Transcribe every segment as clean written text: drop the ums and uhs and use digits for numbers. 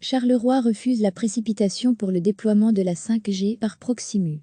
Charleroi refuse la précipitation pour le déploiement de la 5G par Proximus.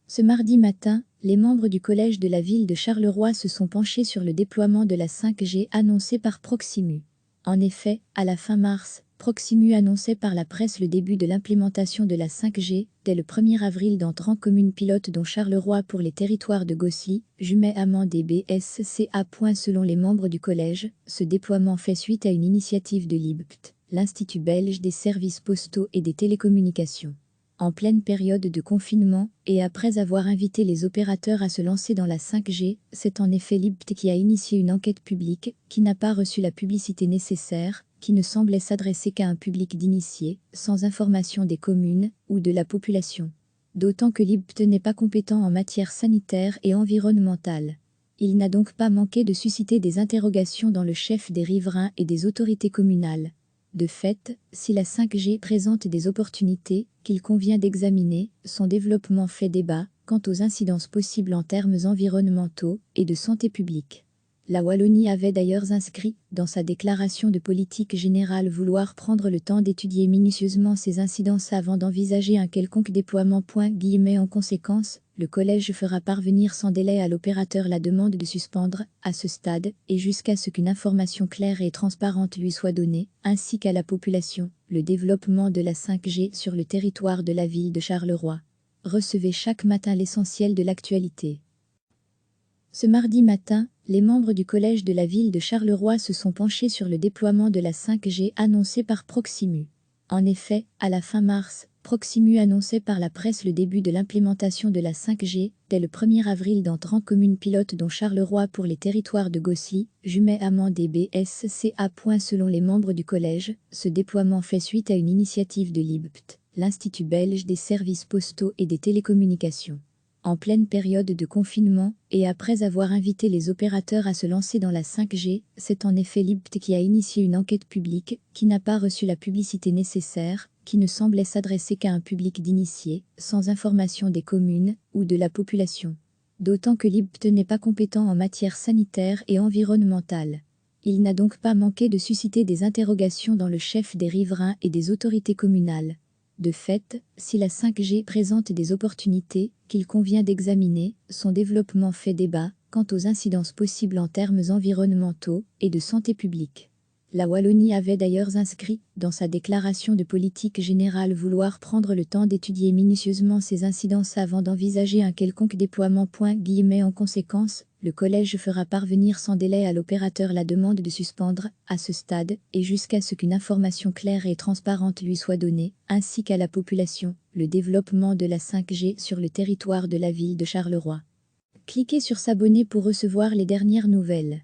Ce mardi matin, les membres du collège de la ville de Charleroi se sont penchés sur le déploiement de la 5G annoncé par Proximus. En effet, à la fin mars, Proximus annonçait par la presse le début de l'implémentation de la 5G dès le 1er avril dans 30 communes pilotes dont Charleroi pour les territoires de Gosselies, Jumet, Amande et BSCA. Selon les membres du collège, ce déploiement fait suite à une initiative de l'IBPT, l'Institut belge des services postaux et des télécommunications. En pleine période de confinement, et après avoir invité les opérateurs à se lancer dans la 5G, c'est en effet l'IBPT qui a initié une enquête publique, qui n'a pas reçu la publicité nécessaire, qui ne semblait s'adresser qu'à un public d'initiés, sans information des communes ou de la population. D'autant que l'IBPT n'est pas compétent en matière sanitaire et environnementale. Il n'a donc pas manqué de susciter des interrogations dans le chef des riverains et des autorités communales. De fait, si la 5G présente des opportunités qu'il convient d'examiner, son développement fait débat quant aux incidences possibles en termes environnementaux et de santé publique. La Wallonie avait d'ailleurs inscrit, dans sa déclaration de politique générale, vouloir prendre le temps d'étudier minutieusement ces incidences avant d'envisager un quelconque déploiement. En conséquence, le collège fera parvenir sans délai à l'opérateur la demande de suspendre, à ce stade, et jusqu'à ce qu'une information claire et transparente lui soit donnée, ainsi qu'à la population, le développement de la 5G sur le territoire de la ville de Charleroi. Recevez chaque matin l'essentiel de l'actualité. Ce mardi matin, les membres du collège de la ville de Charleroi se sont penchés sur le déploiement de la 5G annoncé par Proximus. En effet, à la fin mars, Proximus annonçait par la presse le début de l'implémentation de la 5G dès le 1er avril dans 30 communes pilotes dont Charleroi pour les territoires de Gosselies, Jumet, Amande et BSCA. Selon les membres du collège, ce déploiement fait suite à une initiative de l'IBPT, l'Institut belge des services postaux et des télécommunications. En pleine période de confinement, et après avoir invité les opérateurs à se lancer dans la 5G, c'est en effet l'IBPT qui a initié une enquête publique, qui n'a pas reçu la publicité nécessaire, qui ne semblait s'adresser qu'à un public d'initiés, sans information des communes ou de la population. D'autant que l'IBPT n'est pas compétent en matière sanitaire et environnementale. Il n'a donc pas manqué de susciter des interrogations dans le chef des riverains et des autorités communales. De fait, si la 5G présente des opportunités qu'il convient d'examiner, son développement fait débat quant aux incidences possibles en termes environnementaux et de santé publique. La Wallonie avait d'ailleurs inscrit, dans sa déclaration de politique générale, vouloir prendre le temps d'étudier minutieusement ces incidences avant d'envisager un quelconque déploiement. En conséquence, le collège fera parvenir sans délai à l'opérateur la demande de suspendre, à ce stade, et jusqu'à ce qu'une information claire et transparente lui soit donnée, ainsi qu'à la population, le développement de la 5G sur le territoire de la ville de Charleroi. Cliquez sur s'abonner pour recevoir les dernières nouvelles.